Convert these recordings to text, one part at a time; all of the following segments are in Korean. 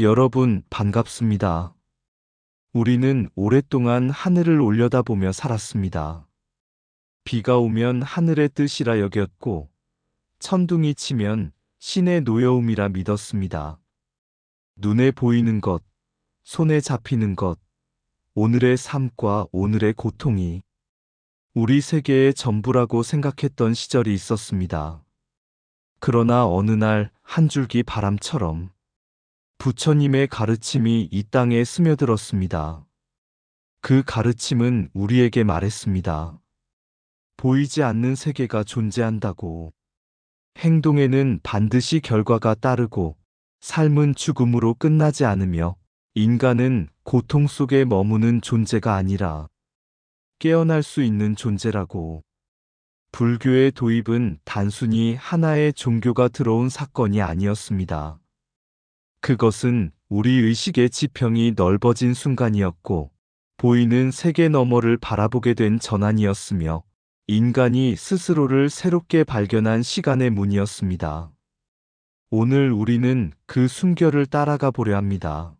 여러분, 반갑습니다. 우리는 오랫동안 하늘을 올려다보며 살았습니다. 비가 오면 하늘의 뜻이라 여겼고, 천둥이 치면 신의 노여움이라 믿었습니다. 눈에 보이는 것, 손에 잡히는 것, 오늘의 삶과 오늘의 고통이 우리 세계의 전부라고 생각했던 시절이 있었습니다. 그러나 어느 날 한 줄기 바람처럼 부처님의 가르침이 이 땅에 스며들었습니다. 그 가르침은 우리에게 말했습니다. 보이지 않는 세계가 존재한다고. 행동에는 반드시 결과가 따르고 삶은 죽음으로 끝나지 않으며 인간은 고통 속에 머무는 존재가 아니라 깨어날 수 있는 존재라고. 불교의 도입은 단순히 하나의 종교가 들어온 사건이 아니었습니다. 그것은 우리 의식의 지평이 넓어진 순간이었고, 보이는 세계 너머를 바라보게 된 전환이었으며, 인간이 스스로를 새롭게 발견한 시간의 문이었습니다. 오늘 우리는 그 숨결을 따라가 보려 합니다.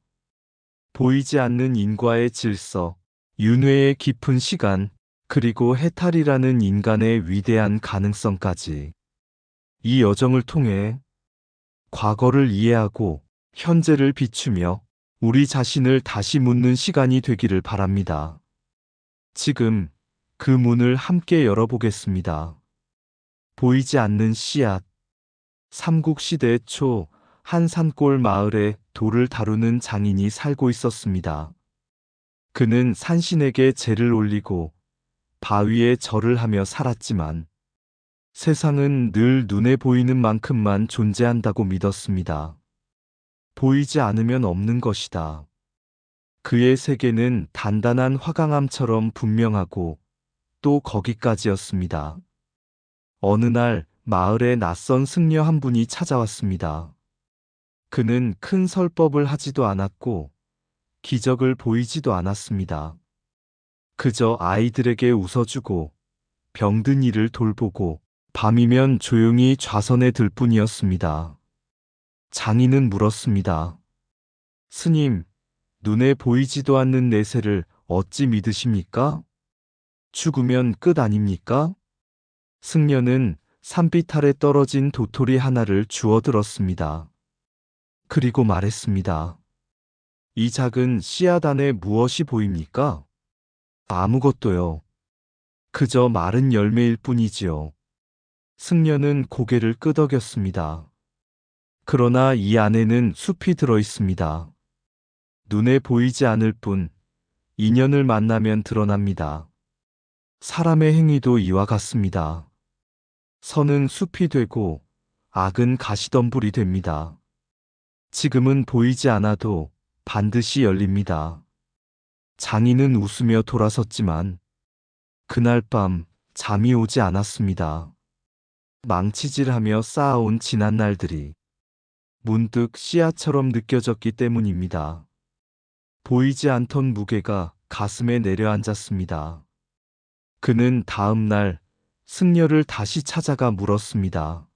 보이지 않는 인과의 질서, 윤회의 깊은 시간, 그리고 해탈이라는 인간의 위대한 가능성까지. 이 여정을 통해 과거를 이해하고 현재를 비추며 우리 자신을 다시 묻는 시간이 되기를 바랍니다. 지금 그 문을 함께 열어보겠습니다. 보이지 않는 씨앗. 삼국시대 초 한 산골 마을에 돌을 다루는 장인이 살고 있었습니다. 그는 산신에게 제를 올리고 바위에 절을 하며 살았지만 세상은 늘 눈에 보이는 만큼만 존재한다고 믿었습니다. 보이지 않으면 없는 것이다. 그의 세계는 단단한 화강암처럼 분명하고 또 거기까지였습니다. 어느 날 마을에 낯선 승려 한 분이 찾아왔습니다. 그는 큰 설법을 하지도 않았고 기적을 보이지도 않았습니다. 그저 아이들에게 웃어주고 병든 이를 돌보고 밤이면 조용히 좌선에 들 뿐이었습니다. 장인은 물었습니다. 스님, 눈에 보이지도 않는 내세를 어찌 믿으십니까? 죽으면 끝 아닙니까? 승려는 산빛 아래 떨어진 도토리 하나를 주워들었습니다. 그리고 말했습니다. 이 작은 씨앗 안에 무엇이 보입니까? 아무것도요. 그저 마른 열매일 뿐이지요. 승려는 고개를 끄덕였습니다. 그러나 이 안에는 숲이 들어 있습니다. 눈에 보이지 않을 뿐, 인연을 만나면 드러납니다. 사람의 행위도 이와 같습니다. 선은 숲이 되고, 악은 가시덤불이 됩니다. 지금은 보이지 않아도 반드시 열립니다. 장인은 웃으며 돌아섰지만 그날 밤 잠이 오지 않았습니다. 망치질하며 쌓아온 지난 날들이 문득 씨앗처럼 느껴졌기 때문입니다. 보이지 않던 무게가 가슴에 내려앉았습니다. 그는 다음 날 승려를 다시 찾아가 물었습니다.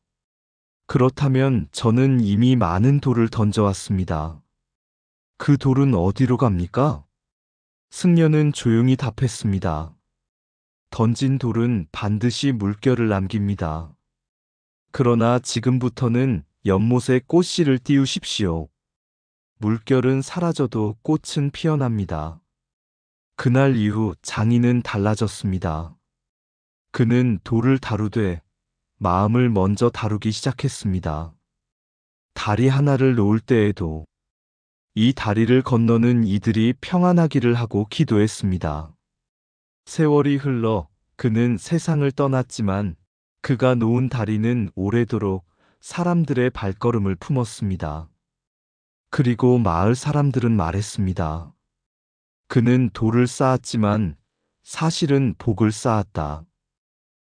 그렇다면 저는 이미 많은 돌을 던져왔습니다. 그 돌은 어디로 갑니까? 승려는 조용히 답했습니다. 던진 돌은 반드시 물결을 남깁니다. 그러나 지금부터는 연못에 꽃씨를 띄우십시오. 물결은 사라져도 꽃은 피어납니다. 그날 이후 장인은 달라졌습니다. 그는 돌을 다루되 마음을 먼저 다루기 시작했습니다. 다리 하나를 놓을 때에도 이 다리를 건너는 이들이 평안하기를 하고 기도했습니다. 세월이 흘러 그는 세상을 떠났지만 그가 놓은 다리는 오래도록 사람들의 발걸음을 품었습니다. 그리고 마을 사람들은 말했습니다. 그는 돌을 쌓았지만 사실은 복을 쌓았다.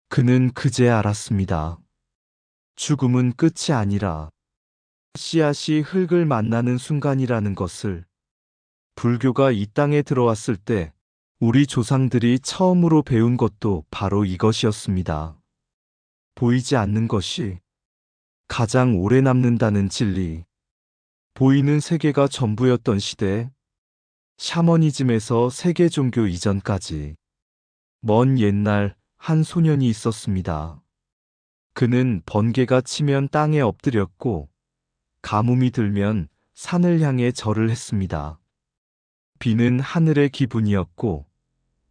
그는 그제 알았습니다. 죽음은 끝이 아니라 씨앗이 흙을 만나는 순간이라는 것을. 불교가 이 땅에 들어왔을 때 우리 조상들이 처음으로 배운 것도 바로 이것이었습니다. 보이지 않는 것이 가장 오래 남는다는 진리. 보이는 세계가 전부였던 시대, 샤머니즘에서 세계 종교 이전까지 먼 옛날 한 소년이 있었습니다. 그는 번개가 치면 땅에 엎드렸고 가뭄이 들면 산을 향해 절을 했습니다. 비는 하늘의 기분이었고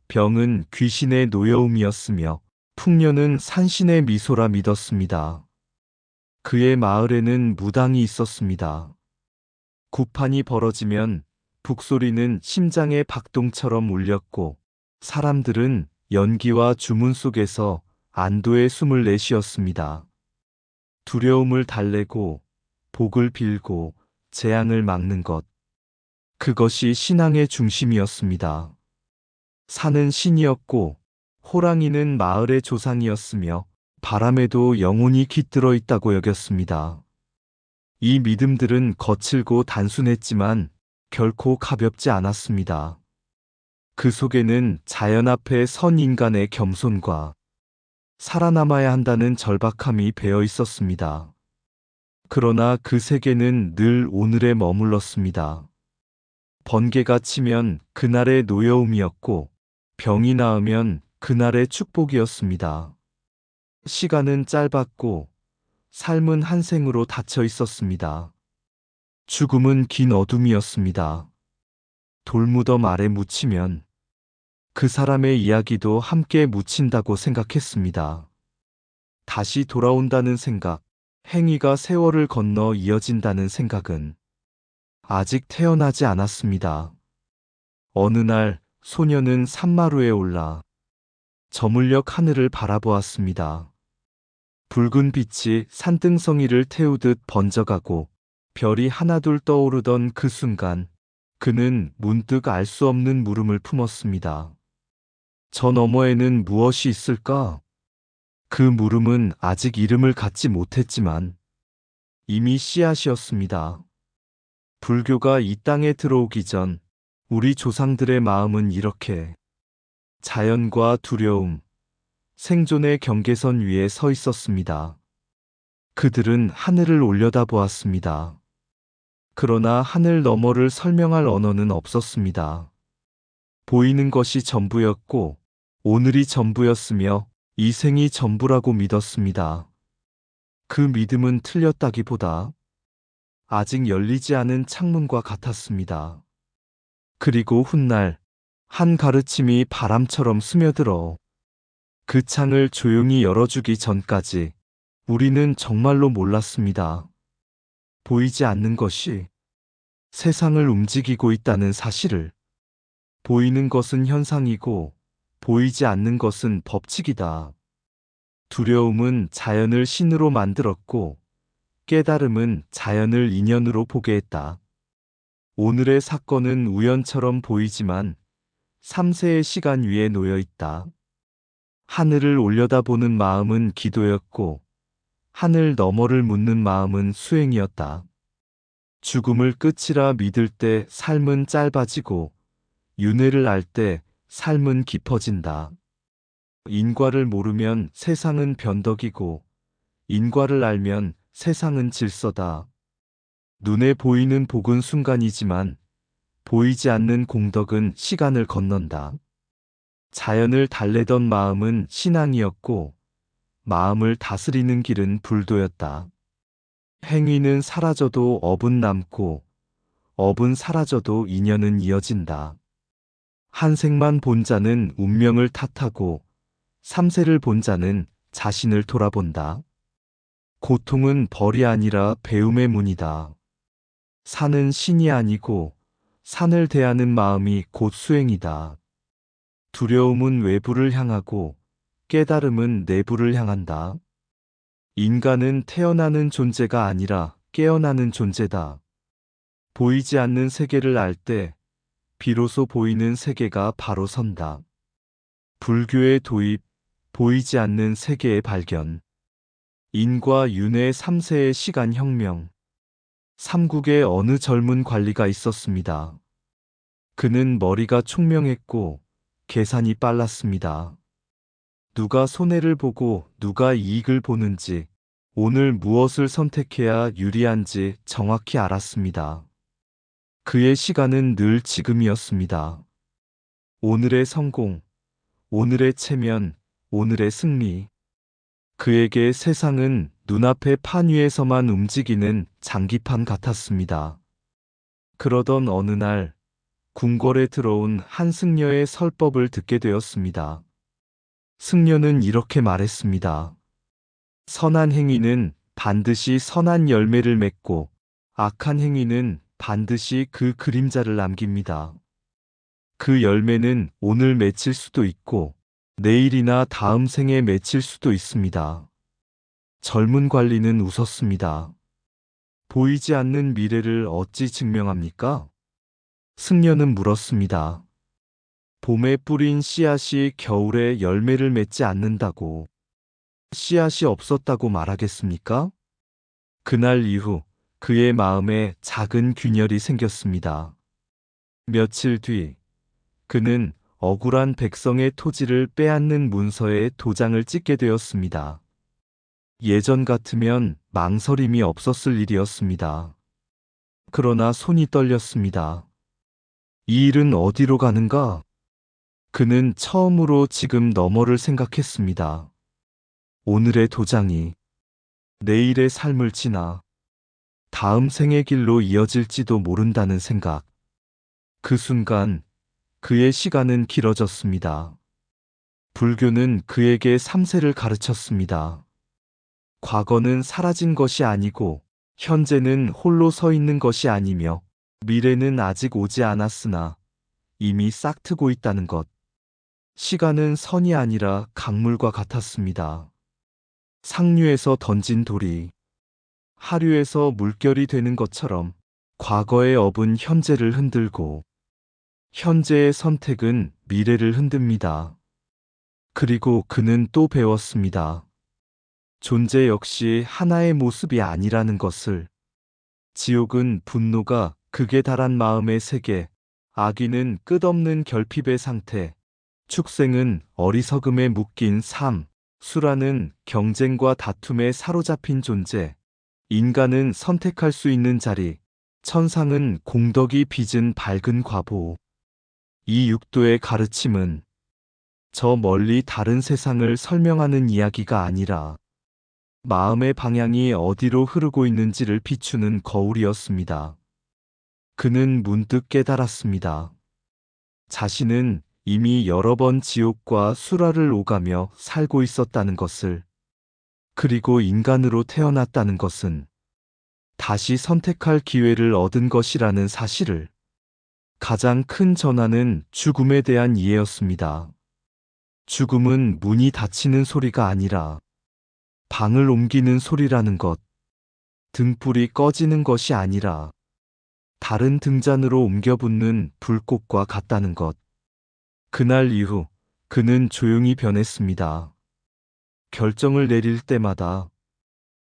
병은 귀신의 노여움이었으며 풍년은 산신의 미소라 믿었습니다. 그의 마을에는 무당이 있었습니다. 구판이 벌어지면 북소리는 심장의 박동처럼 울렸고 사람들은 연기와 주문 속에서 안도의 숨을 내쉬었습니다. 두려움을 달래고 복을 빌고 재앙을 막는 것. 그것이 신앙의 중심이었습니다. 산은 신이었고 호랑이는 마을의 조상이었으며 바람에도 영혼이 깃들어 있다고 여겼습니다. 이 믿음들은 거칠고 단순했지만 결코 가볍지 않았습니다. 그 속에는 자연 앞에 선 인간의 겸손과 살아남아야 한다는 절박함이 배어 있었습니다. 그러나 그 세계는 늘 오늘에 머물렀습니다. 번개가 치면 그날의 노여움이었고 병이 나으면 그날의 축복이었습니다. 시간은 짧았고 삶은 한 생으로 닫혀 있었습니다. 죽음은 긴 어둠이었습니다. 돌무덤 아래 묻히면 그 사람의 이야기도 함께 묻힌다고 생각했습니다. 다시 돌아온다는 생각, 행위가 세월을 건너 이어진다는 생각은 아직 태어나지 않았습니다. 어느 날 소녀는 산마루에 올라 저물녘 하늘을 바라보았습니다. 붉은 빛이 산등성이를 태우듯 번져가고 별이 하나둘 떠오르던 그 순간 그는 문득 알 수 없는 물음을 품었습니다. 저 너머에는 무엇이 있을까? 그 물음은 아직 이름을 갖지 못했지만 이미 씨앗이었습니다. 불교가 이 땅에 들어오기 전 우리 조상들의 마음은 이렇게 자연과 두려움, 생존의 경계선 위에 서 있었습니다. 그들은 하늘을 올려다보았습니다. 그러나 하늘 너머를 설명할 언어는 없었습니다. 보이는 것이 전부였고 오늘이 전부였으며 이 생이 전부라고 믿었습니다. 그 믿음은 틀렸다기보다 아직 열리지 않은 창문과 같았습니다. 그리고 훗날 한 가르침이 바람처럼 스며들어 그 창을 조용히 열어주기 전까지 우리는 정말로 몰랐습니다. 보이지 않는 것이 세상을 움직이고 있다는 사실을. 보이는 것은 현상이고 보이지 않는 것은 법칙이다. 두려움은 자연을 신으로 만들었고 깨달음은 자연을 인연으로 보게 했다. 오늘의 사건은 우연처럼 보이지만 3세의 시간 위에 놓여 있다. 하늘을 올려다보는 마음은 기도였고 하늘 너머를 묻는 마음은 수행이었다. 죽음을 끝이라 믿을 때 삶은 짧아지고 윤회를 알 때 삶은 깊어진다. 인과를 모르면 세상은 변덕이고 인과를 알면 세상은 질서다. 눈에 보이는 복은 순간이지만 보이지 않는 공덕은 시간을 건넌다. 자연을 달래던 마음은 신앙이었고 마음을 다스리는 길은 불도였다. 행위는 사라져도 업은 남고 업은 사라져도 인연은 이어진다. 한 생만 본 자는 운명을 탓하고 3세를 본 자는 자신을 돌아본다. 고통은 벌이 아니라 배움의 문이다. 산은 신이 아니고 산을 대하는 마음이 곧 수행이다. 두려움은 외부를 향하고 깨달음은 내부를 향한다. 인간은 태어나는 존재가 아니라 깨어나는 존재다. 보이지 않는 세계를 알 때 비로소 보이는 세계가 바로 선다. 불교의 도입, 보이지 않는 세계의 발견. 인과 윤회 3세의 시간혁명. 삼국에 어느 젊은 관리가 있었습니다. 그는 머리가 총명했고 계산이 빨랐습니다. 누가 손해를 보고 누가 이익을 보는지 오늘 무엇을 선택해야 유리한지 정확히 알았습니다. 그의 시간은 늘 지금이었습니다. 오늘의 성공, 오늘의 체면, 오늘의 승리. 그에게 세상은 눈앞의 판 위에서만 움직이는 장기판 같았습니다. 그러던 어느 날 궁궐에 들어온 한 승려의 설법을 듣게 되었습니다. 승려는 이렇게 말했습니다. 선한 행위는 반드시 선한 열매를 맺고 악한 행위는 반드시 그 그림자를 남깁니다. 그 열매는 오늘 맺힐 수도 있고 내일이나 다음 생에 맺힐 수도 있습니다. 젊은 관리는 웃었습니다. 보이지 않는 미래를 어찌 증명합니까? 승려는 물었습니다. 봄에 뿌린 씨앗이 겨울에 열매를 맺지 않는다고 씨앗이 없었다고 말하겠습니까? 그날 이후 그의 마음에 작은 균열이 생겼습니다. 며칠 뒤 그는 억울한 백성의 토지를 빼앗는 문서에 도장을 찍게 되었습니다. 예전 같으면 망설임이 없었을 일이었습니다. 그러나 손이 떨렸습니다. 이 일은 어디로 가는가? 그는 처음으로 지금 너머를 생각했습니다. 오늘의 도장이 내일의 삶을 지나 다음 생의 길로 이어질지도 모른다는 생각. 그 순간 그의 시간은 길어졌습니다. 불교는 그에게 3세를 가르쳤습니다. 과거는 사라진 것이 아니고 현재는 홀로 서 있는 것이 아니며 미래는 아직 오지 않았으나 이미 싹트고 있다는 것. 시간은 선이 아니라 강물과 같았습니다. 상류에서 던진 돌이 하류에서 물결이 되는 것처럼 과거의 업은 현재를 흔들고 현재의 선택은 미래를 흔듭니다. 그리고 그는 또 배웠습니다. 존재 역시 하나의 모습이 아니라는 것을. 지옥은 분노가 극에 달한 마음의 세계, 악귀는 끝없는 결핍의 상태, 축생은 어리석음에 묶인 삶, 수라는 경쟁과 다툼에 사로잡힌 존재, 인간은 선택할 수 있는 자리, 천상은 공덕이 빚은 밝은 과보. 이 육도의 가르침은 저 멀리 다른 세상을 설명하는 이야기가 아니라 마음의 방향이 어디로 흐르고 있는지를 비추는 거울이었습니다. 그는 문득 깨달았습니다. 자신은 이미 여러 번 지옥과 수라를 오가며 살고 있었다는 것을. 그리고 인간으로 태어났다는 것은 다시 선택할 기회를 얻은 것이라는 사실을. 가장 큰 전환은 죽음에 대한 이해였습니다. 죽음은 문이 닫히는 소리가 아니라 방을 옮기는 소리라는 것. 등불이 꺼지는 것이 아니라 다른 등잔으로 옮겨 붙는 불꽃과 같다는 것. 그날 이후 그는 조용히 변했습니다. 결정을 내릴 때마다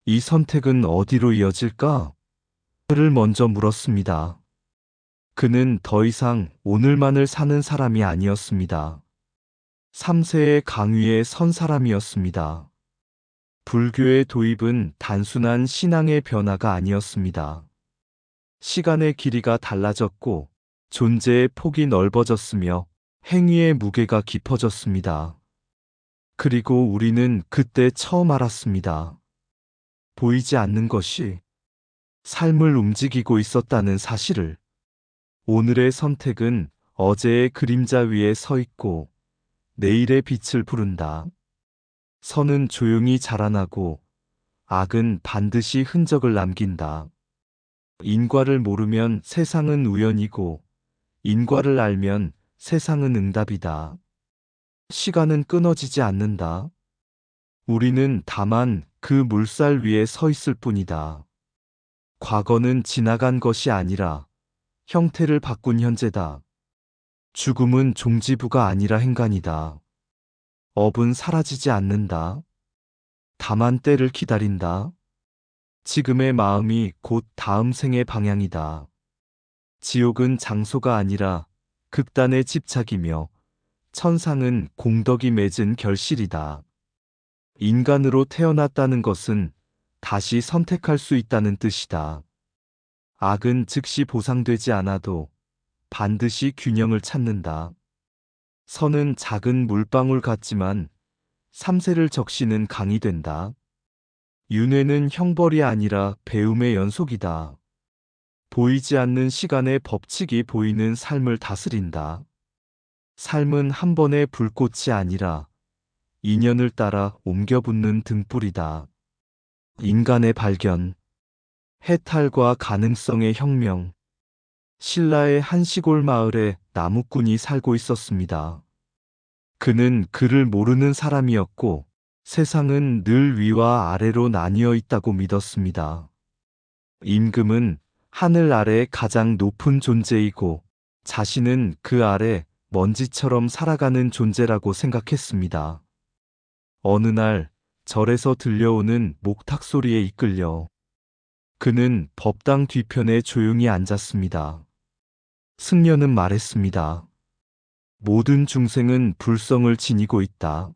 이 선택은 어디로 이어질까? 를 먼저 물었습니다. 그는 더 이상 오늘만을 사는 사람이 아니었습니다. 3세의 강위에 선 사람이었습니다. 불교의 도입은 단순한 신앙의 변화가 아니었습니다. 시간의 길이가 달라졌고 존재의 폭이 넓어졌으며 행위의 무게가 깊어졌습니다. 그리고 우리는 그때 처음 알았습니다. 보이지 않는 것이 삶을 움직이고 있었다는 사실을. 오늘의 선택은 어제의 그림자 위에 서 있고 내일의 빛을 부른다. 선은 조용히 자라나고 악은 반드시 흔적을 남긴다. 인과를 모르면 세상은 우연이고 인과를 알면 세상은 응답이다. 시간은 끊어지지 않는다. 우리는 다만 그 물살 위에 서 있을 뿐이다. 과거는 지나간 것이 아니라 형태를 바꾼 현재다. 죽음은 종지부가 아니라 행간이다. 업은 사라지지 않는다. 다만 때를 기다린다. 지금의 마음이 곧 다음 생의 방향이다. 지옥은 장소가 아니라 극단의 집착이며 천상은 공덕이 맺은 결실이다. 인간으로 태어났다는 것은 다시 선택할 수 있다는 뜻이다. 악은 즉시 보상되지 않아도 반드시 균형을 찾는다. 선은 작은 물방울 같지만 삼세를 적시는 강이 된다. 윤회는 형벌이 아니라 배움의 연속이다. 보이지 않는 시간의 법칙이 보이는 삶을 다스린다. 삶은 한 번의 불꽃이 아니라 인연을 따라 옮겨 붙는 등불이다. 인간의 발견, 해탈과 가능성의 혁명. 신라의 한 시골 마을에 나무꾼이 살고 있었습니다. 그는 그를 모르는 사람이었고 세상은 늘 위와 아래로 나뉘어 있다고 믿었습니다. 임금은 하늘 아래 가장 높은 존재이고 자신은 그 아래 먼지처럼 살아가는 존재라고 생각했습니다. 어느 날 절에서 들려오는 목탁 소리에 이끌려 그는 법당 뒤편에 조용히 앉았습니다. 승려는 말했습니다. 모든 중생은 불성을 지니고 있다.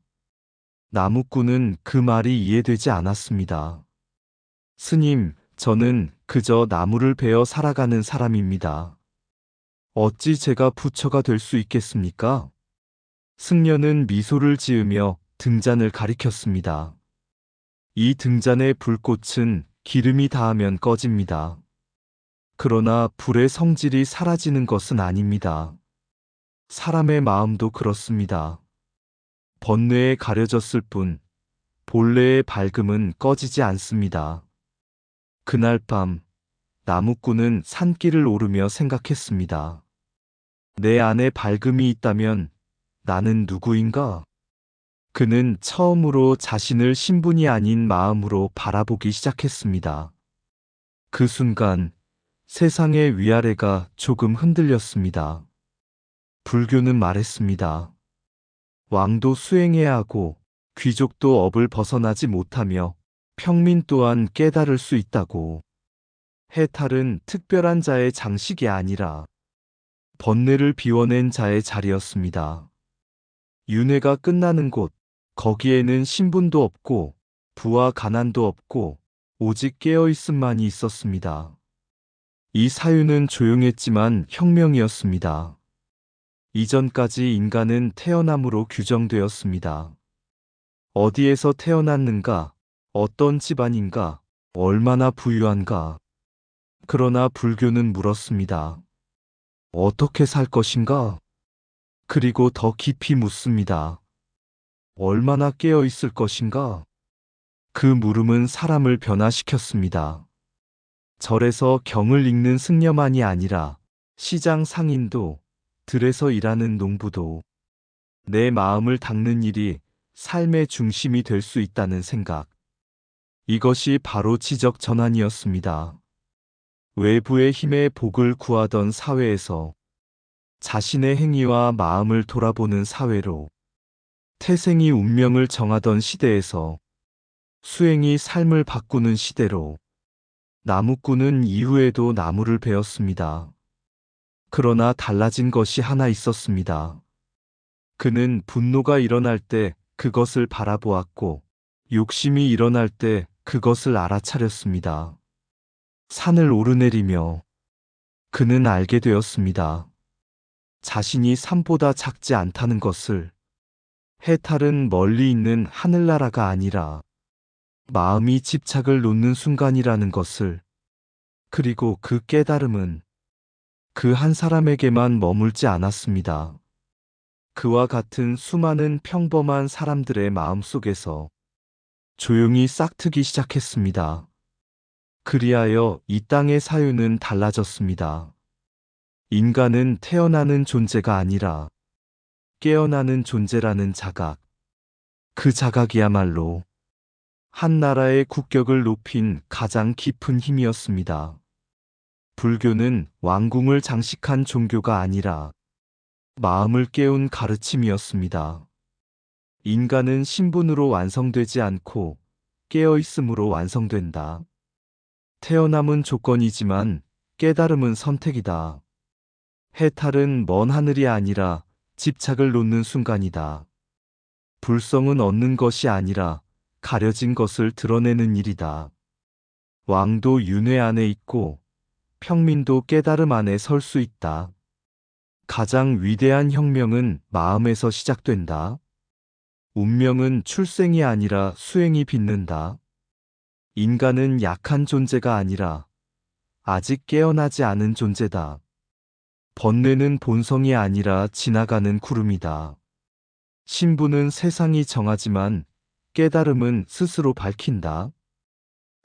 나무꾼은 그 말이 이해되지 않았습니다. 스님, 저는 그저 나무를 베어 살아가는 사람입니다. 어찌 제가 부처가 될 수 있겠습니까? 승려는 미소를 지으며 등잔을 가리켰습니다. 이 등잔의 불꽃은 기름이 닿으면 꺼집니다. 그러나 불의 성질이 사라지는 것은 아닙니다. 사람의 마음도 그렇습니다. 번뇌에 가려졌을 뿐 본래의 밝음은 꺼지지 않습니다. 그날 밤 나무꾼은 산길을 오르며 생각했습니다. 내 안에 밝음이 있다면 나는 누구인가? 그는 처음으로 자신을 신분이 아닌 마음으로 바라보기 시작했습니다. 그 순간 세상의 위아래가 조금 흔들렸습니다. 불교는 말했습니다. 왕도 수행해야 하고 귀족도 업을 벗어나지 못하며 평민 또한 깨달을 수 있다고. 해탈은 특별한 자의 장식이 아니라 번뇌를 비워낸 자의 자리였습니다. 윤회가 끝나는 곳, 거기에는 신분도 없고 부와 가난도 없고 오직 깨어있음만이 있었습니다. 이 사유는 조용했지만 혁명이었습니다. 이전까지 인간은 태어남으로 규정되었습니다. 어디에서 태어났는가, 어떤 집안인가, 얼마나 부유한가. 그러나 불교는 물었습니다. 어떻게 살 것인가? 그리고 더 깊이 묻습니다. 얼마나 깨어 있을 것인가? 그 물음은 사람을 변화시켰습니다. 절에서 경을 읽는 승려만이 아니라 시장 상인도, 들에서 일하는 농부도 내 마음을 닦는 일이 삶의 중심이 될 수 있다는 생각. 이것이 바로 지적 전환이었습니다. 외부의 힘에 복을 구하던 사회에서 자신의 행위와 마음을 돌아보는 사회로, 태생이 운명을 정하던 시대에서 수행이 삶을 바꾸는 시대로, 나무꾼은 이후에도 나무를 베었습니다. 그러나 달라진 것이 하나 있었습니다. 그는 분노가 일어날 때 그것을 바라보았고, 욕심이 일어날 때 그것을 알아차렸습니다. 산을 오르내리며 그는 알게 되었습니다. 자신이 산보다 작지 않다는 것을. 해탈은 멀리 있는 하늘나라가 아니라 마음이 집착을 놓는 순간이라는 것을. 그리고 그 깨달음은 그 한 사람에게만 머물지 않았습니다. 그와 같은 수많은 평범한 사람들의 마음속에서 조용히 싹트기 시작했습니다. 그리하여 이 땅의 사유는 달라졌습니다. 인간은 태어나는 존재가 아니라 깨어나는 존재라는 자각. 그 자각이야말로 한 나라의 국격을 높인 가장 깊은 힘이었습니다. 불교는 왕궁을 장식한 종교가 아니라 마음을 깨운 가르침이었습니다. 인간은 신분으로 완성되지 않고 깨어있음으로 완성된다. 태어남은 조건이지만 깨달음은 선택이다. 해탈은 먼 하늘이 아니라 집착을 놓는 순간이다. 불성은 얻는 것이 아니라 가려진 것을 드러내는 일이다. 왕도 윤회 안에 있고 평민도 깨달음 안에 설 수 있다. 가장 위대한 혁명은 마음에서 시작된다. 운명은 출생이 아니라 수행이 빚는다. 인간은 약한 존재가 아니라 아직 깨어나지 않은 존재다. 번뇌는 본성이 아니라 지나가는 구름이다. 신부는 세상이 정하지만 깨달음은 스스로 밝힌다.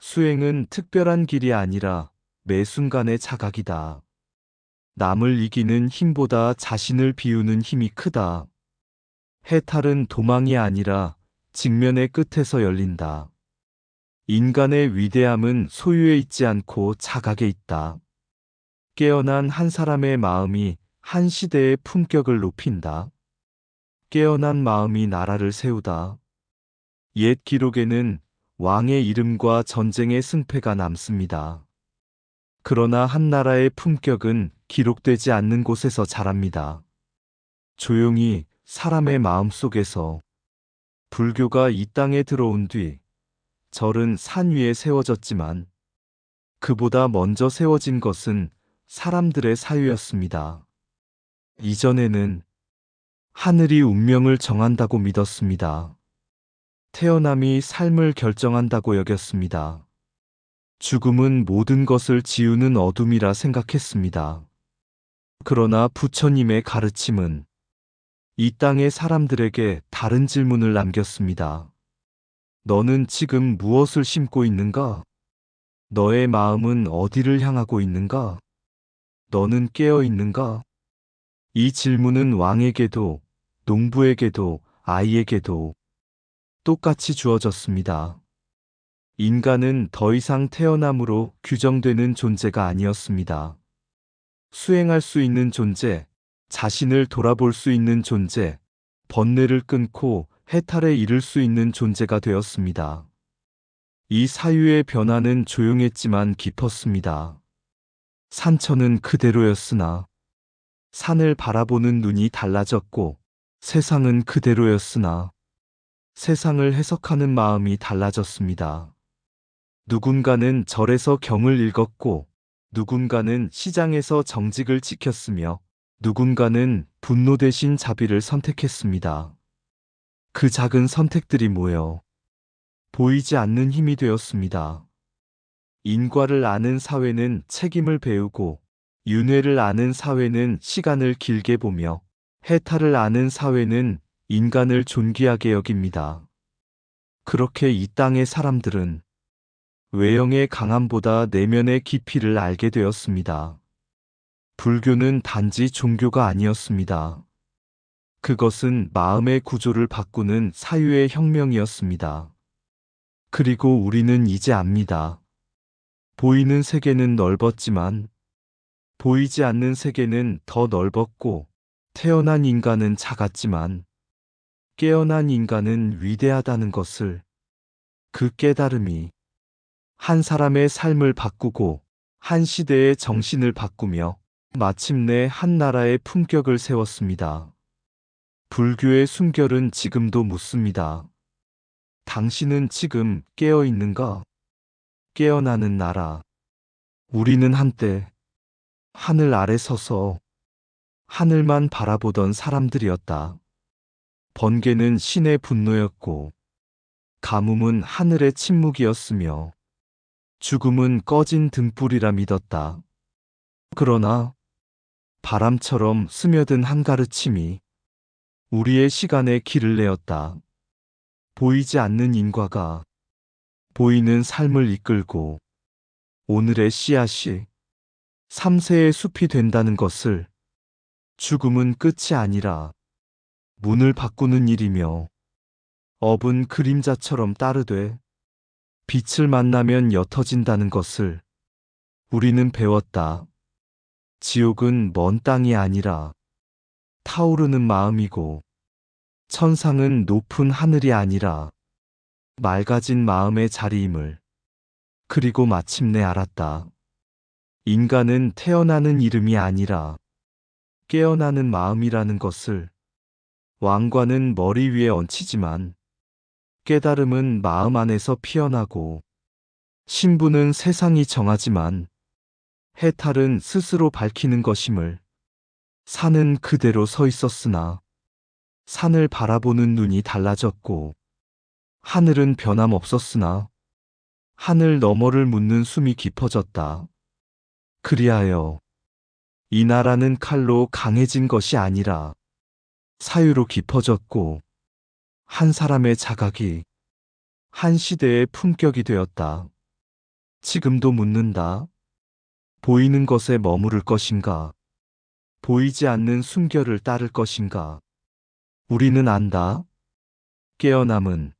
수행은 특별한 길이 아니라 매 순간의 자각이다. 남을 이기는 힘보다 자신을 비우는 힘이 크다. 해탈은 도망이 아니라 직면의 끝에서 열린다. 인간의 위대함은 소유에 있지 않고 자각에 있다. 깨어난 한 사람의 마음이 한 시대의 품격을 높인다. 깨어난 마음이 나라를 세우다. 옛 기록에는 왕의 이름과 전쟁의 승패가 남습니다. 그러나 한 나라의 품격은 기록되지 않는 곳에서 자랍니다. 조용히 사람의 마음 속에서. 불교가 이 땅에 들어온 뒤 절은 산 위에 세워졌지만 그보다 먼저 세워진 것은 사람들의 사유였습니다. 이전에는 하늘이 운명을 정한다고 믿었습니다. 태어남이 삶을 결정한다고 여겼습니다. 죽음은 모든 것을 지우는 어둠이라 생각했습니다. 그러나 부처님의 가르침은 이 땅의 사람들에게 다른 질문을 남겼습니다. 너는 지금 무엇을 심고 있는가? 너의 마음은 어디를 향하고 있는가? 너는 깨어 있는가? 이 질문은 왕에게도, 농부에게도, 아이에게도 똑같이 주어졌습니다. 인간은 더 이상 태어남으로 규정되는 존재가 아니었습니다. 수행할 수 있는 존재, 자신을 돌아볼 수 있는 존재, 번뇌를 끊고 해탈에 이를 수 있는 존재가 되었습니다. 이 사유의 변화는 조용했지만 깊었습니다. 산천은 그대로였으나 산을 바라보는 눈이 달라졌고 세상은 그대로였으나 세상을 해석하는 마음이 달라졌습니다. 누군가는 절에서 경을 읽었고 누군가는 시장에서 정직을 지켰으며 누군가는 분노 대신 자비를 선택했습니다. 그 작은 선택들이 모여 보이지 않는 힘이 되었습니다. 인과를 아는 사회는 책임을 배우고 윤회를 아는 사회는 시간을 길게 보며 해탈을 아는 사회는 인간을 존귀하게 여깁니다. 그렇게 이 땅의 사람들은 외형의 강함보다 내면의 깊이를 알게 되었습니다. 불교는 단지 종교가 아니었습니다. 그것은 마음의 구조를 바꾸는 사유의 혁명이었습니다. 그리고 우리는 이제 압니다. 보이는 세계는 넓었지만 보이지 않는 세계는 더 넓었고 태어난 인간은 작았지만 깨어난 인간은 위대하다는 것을, 그 깨달음이 한 사람의 삶을 바꾸고 한 시대의 정신을 바꾸며 마침내 한 나라의 품격을 세웠습니다. 불교의 순결은 지금도 묻습니다. 당신은 지금 깨어 있는가? 깨어나는 나라. 우리는 한때 하늘 아래 서서 하늘만 바라보던 사람들이었다. 번개는 신의 분노였고 가뭄은 하늘의 침묵이었으며 죽음은 꺼진 등불이라 믿었다. 그러나 바람처럼 스며든 한 가르침이 우리의 시간에 길을 내었다. 보이지 않는 인과가 보이는 삶을 이끌고 오늘의 씨앗이 3세의 숲이 된다는 것을, 죽음은 끝이 아니라 문을 바꾸는 일이며 업은 그림자처럼 따르되 빛을 만나면 옅어진다는 것을 우리는 배웠다. 지옥은 먼 땅이 아니라 타오르는 마음이고 천상은 높은 하늘이 아니라 맑아진 마음의 자리임을 그리고 마침내 알았다. 인간은 태어나는 이름이 아니라 깨어나는 마음이라는 것을. 왕관은 머리 위에 얹히지만 깨달음은 마음 안에서 피어나고 신부는 세상이 정하지만 해탈은 스스로 밝히는 것임을. 산은 그대로 서 있었으나 산을 바라보는 눈이 달라졌고, 하늘은 변함없었으나 하늘 너머를 묻는 숨이 깊어졌다. 그리하여 이 나라는 칼로 강해진 것이 아니라 사유로 깊어졌고, 한 사람의 자각이 한 시대의 품격이 되었다. 지금도 묻는다. 보이는 것에 머무를 것인가? 보이지 않는 순결을 따를 것인가? 우리는 안다. 깨어남은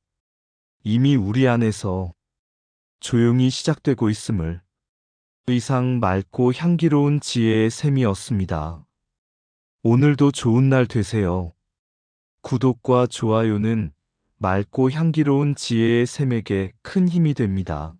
이미 우리 안에서 조용히 시작되고 있음을. 의상 맑고 향기로운 지혜의 샘이었습니다. 오늘도 좋은 날 되세요. 구독과 좋아요는 맑고 향기로운 지혜의 샘에게 큰 힘이 됩니다.